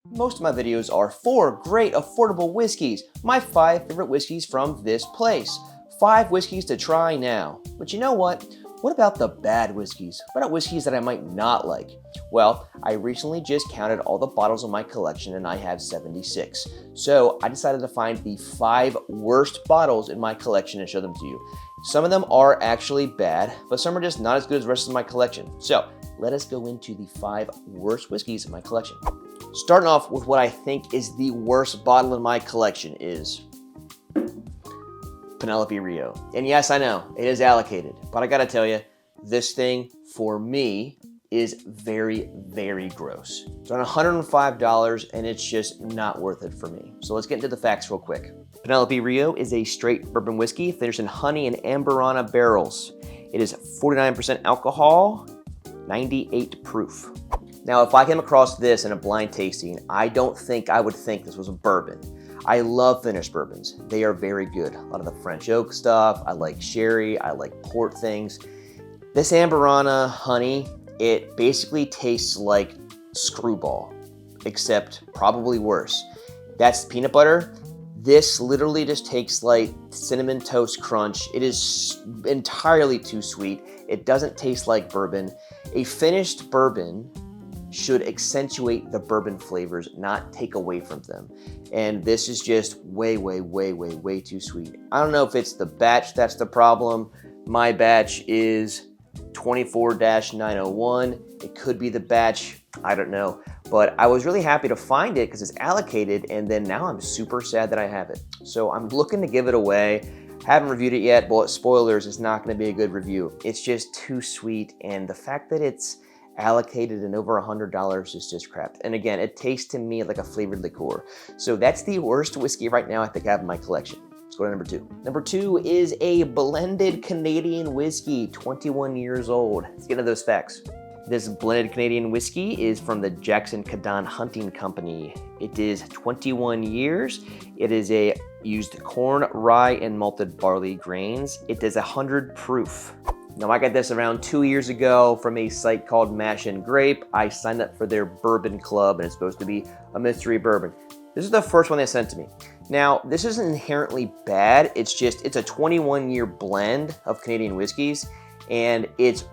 Most of my videos are 4 great affordable whiskeys, my 5 favorite whiskeys from this place. 5 whiskeys to try now. But you know what? What about the bad whiskeys? What about whiskeys that I might not like? Well, I recently just counted all the bottles in my collection and I have 76. So I decided to find the 5 worst bottles in my collection and show them to you. Some of them are actually bad, but some are just not as good as the rest of my collection. So let us go into the 5 worst whiskeys in my collection. Starting off with what I think is the worst bottle in my collection is Penelope Rio. And yes, I know, it is allocated, but I gotta tell you, this thing, for me, is very, very gross. It's on $105, and it's just not worth it for me. So let's get into the facts real quick. Penelope Rio is a straight bourbon whiskey finished in honey and amberana barrels. It is 49% alcohol, 98 proof. Now, if I came across this in a blind tasting, I don't think I would think this was a bourbon. I love finished bourbons. They are very good. A lot of the French oak stuff. I like sherry. I like port things. This amberana honey, it basically tastes like screwball, except probably worse. That's peanut butter. This literally just tastes like cinnamon toast crunch. It is entirely too sweet. It doesn't taste like bourbon. A finished bourbon should accentuate the bourbon flavors, not take away from them. And this is just way, way, way, way, way too sweet. I don't know if it's the batch that's the problem. My batch is 24-901. It could be the batch, I don't know. But I was really happy to find it because it's allocated, and then now I'm super sad that I have it. So I'm looking to give it away. Haven't reviewed it yet, but spoilers, it's not gonna be a good review. It's just too sweet, and the fact that it's allocated and over $100 is just crap. And again, it tastes to me like a flavored liqueur. So that's the worst whiskey right now I think I have in my collection. Let's go to number 2. Number 2 is a blended Canadian whiskey, 21 years old. Let's get into those facts. This blended Canadian whiskey is from the Jackson Cadan Hunting Company. It is 21 years. It is used corn, rye, and malted barley grains. It is 100 proof. Now, I got this around 2 years ago from a site called Mash and Grape. I signed up for their bourbon club, and it's supposed to be a mystery bourbon. This is the first one they sent to me. Now, this isn't inherently bad. It's a 21-year blend of Canadian whiskeys, and it's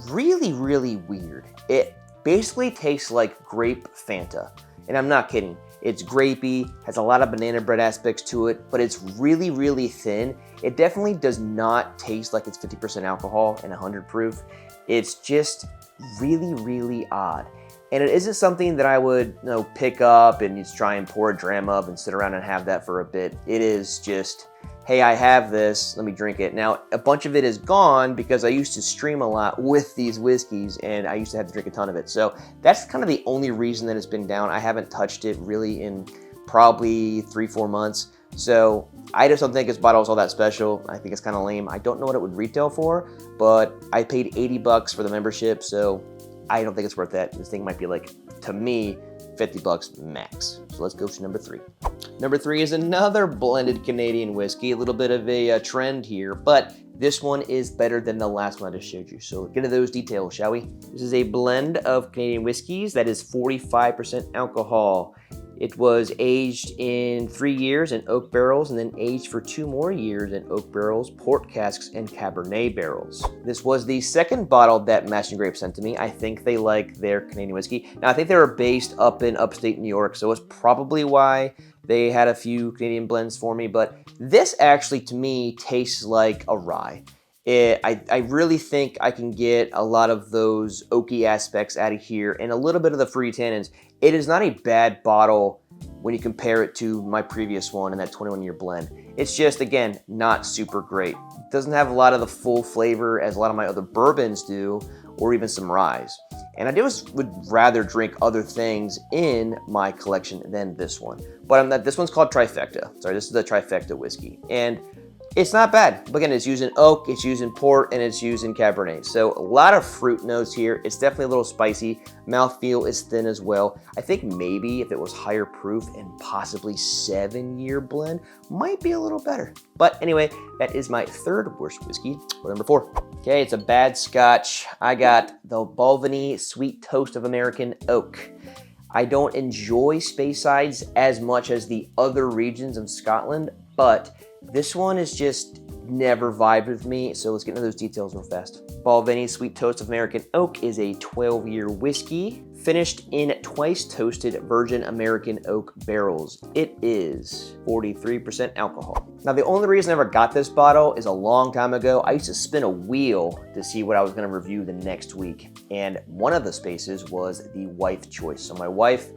really, really weird. It basically tastes like grape Fanta, and I'm not kidding. It's grapey, has a lot of banana bread aspects to it, but it's really, really thin. It definitely does not taste like it's 50% alcohol and 100 proof. It's just really, really odd. And it isn't something that I would pick up and just try and pour a dram of and sit around and have that for a bit. It is just, hey, I have this, let me drink it. Now, a bunch of it is gone because I used to stream a lot with these whiskeys and I used to have to drink a ton of it. So that's kind of the only reason that it's been down. I haven't touched it really in probably 3-4 months. So I just don't think this bottle is all that special. I think it's kind of lame. I don't know what it would retail for, but I paid $80 for the membership, so I don't think it's worth that. This thing might be like, to me, $50 max. So let's go to number 3. Number 3 is another blended Canadian whiskey, a little bit of a trend here, but this one is better than the last one I just showed you. So get into those details, shall we? This is a blend of Canadian whiskeys that is 45% alcohol. It was aged in 3 years in oak barrels and then aged for 2 more years in oak barrels, port casks, and Cabernet barrels. This was the second bottle that Mash and Grape sent to me. I think they like their Canadian whiskey. Now, I think they were based up in upstate New York, so it's probably why they had a few Canadian blends for me, but this actually, to me, tastes like a rye. I really think I can get a lot of those oaky aspects out of here and a little bit of the fruity tannins. It is not a bad bottle when you compare it to my previous one in that 21-year blend. It's just, again, not super great. It doesn't have a lot of the full flavor as a lot of my other bourbons do, or even some ryes. And I just would rather drink other things in my collection than this one. But this one's called Trifecta. Sorry, this is the Trifecta whiskey. And it's not bad. But again, it's using oak, it's using port, and it's using Cabernet. So a lot of fruit notes here. It's definitely a little spicy. Mouthfeel is thin as well. I think maybe if it was higher proof and possibly 7-year blend, might be a little better. But anyway, that is my 3rd worst whiskey. Or number 4. Okay, it's a bad scotch. I got the Balvenie Sweet Toast of American Oak. I don't enjoy Speysides as much as the other regions of Scotland, but this one is just never vibed with me, so let's get into those details real fast. Balvenie Sweet Toast of American Oak is a 12-year whiskey finished in twice toasted virgin American oak barrels. It is 43% alcohol. Now, the only reason I ever got this bottle is a long time ago. I used to spin a wheel to see what I was going to review the next week, and one of the spaces was the wife choice. So my wife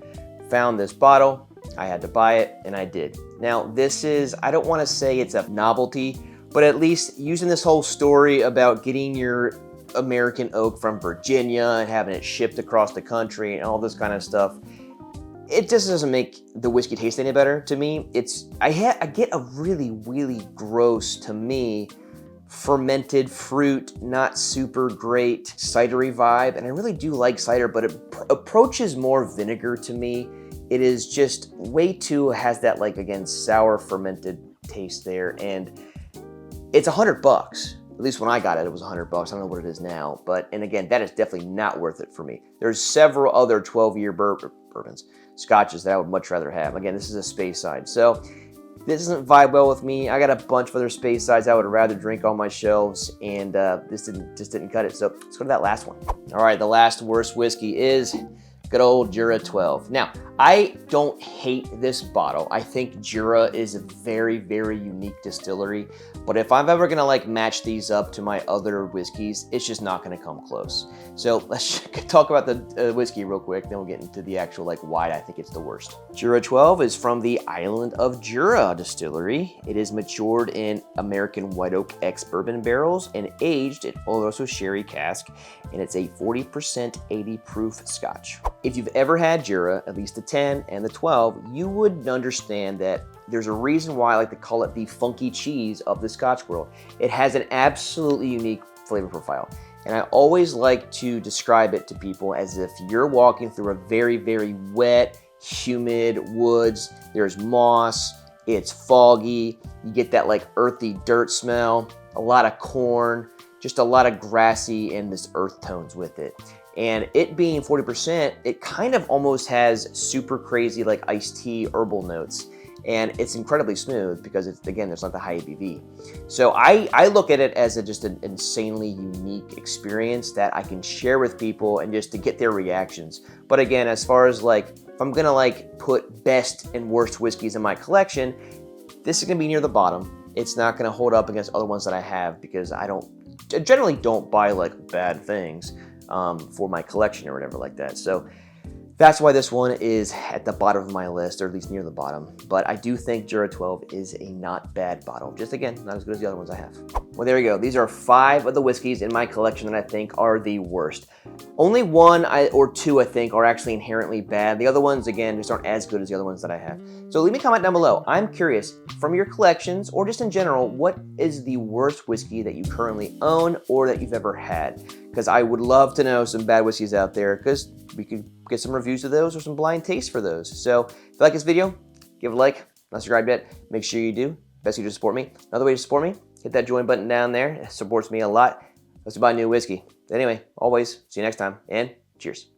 found this bottle, I had to buy it, and I did. Now, this is, I don't want to say it's a novelty, but at least using this whole story about getting your American oak from Virginia and having it shipped across the country and all this kind of stuff, it just doesn't make the whiskey taste any better to me. I get a really, really gross, to me, fermented fruit, not super great cidery vibe, and I really do like cider, but it approaches more vinegar to me. It is just way too, has that, like, again, sour fermented taste there, and it's $100. At least when I got it, it was $100. I don't know what it is now, and again, that is definitely not worth it for me. There's several other 12-year bourbons, scotches that I would much rather have. Again, this is a Speyside, so this doesn't vibe well with me. I got a bunch of other Speysides I would rather drink on my shelves, and this just didn't cut it. So let's go to that last one. All right, the last worst whiskey is good old Jura 12. Now, I don't hate this bottle. I think Jura is a very, very unique distillery, but if I'm ever gonna like match these up to my other whiskeys, it's just not gonna come close. So let's talk about the whiskey real quick, then we'll get into the actual like why I think it's the worst. Jura 12 is from the island of Jura distillery. It is matured in American white oak ex-bourbon barrels and aged in Oloroso sherry cask, and it's a 40% 80 proof scotch. If you've ever had Jura, at least the 10 and the 12, you would understand that there's a reason why I like to call it the funky cheese of the Scotch world. It has an absolutely unique flavor profile. And I always like to describe it to people as if you're walking through a very, very wet, humid woods. There's moss, it's foggy, you get that like earthy dirt smell, a lot of corn, just a lot of grassy and this earth tones with it. And it being 40%, it kind of almost has super crazy like iced tea herbal notes. And it's incredibly smooth because it's, again, there's not the high ABV. So I look at it as just an insanely unique experience that I can share with people and just to get their reactions. But again, as far as like, if I'm gonna like put best and worst whiskeys in my collection, this is gonna be near the bottom. It's not gonna hold up against other ones that I have because I generally don't buy like bad things for my collection or whatever like that. So that's why this one is at the bottom of my list, or at least near the bottom. But I do think Jura 12 is a not bad bottle. Just again, not as good as the other ones I have. Well, there you go. These are 5 of the whiskeys in my collection that I think are the worst. Only 1 or 2 I think are actually inherently bad. The other ones, again, just aren't as good as the other ones that I have. So leave me a comment down below. I'm curious, from your collections or just in general, what is the worst whiskey that you currently own or that you've ever had? Because I would love to know some bad whiskeys out there, because we could get some reviews of those or some blind tastes for those. So if you like this video, give it a like. Not subscribed yet, make sure you do. Best way to support me. Another way to support me, hit that join button down there. It supports me a lot. Let's buy new whiskey. Anyway, always, see you next time, and cheers.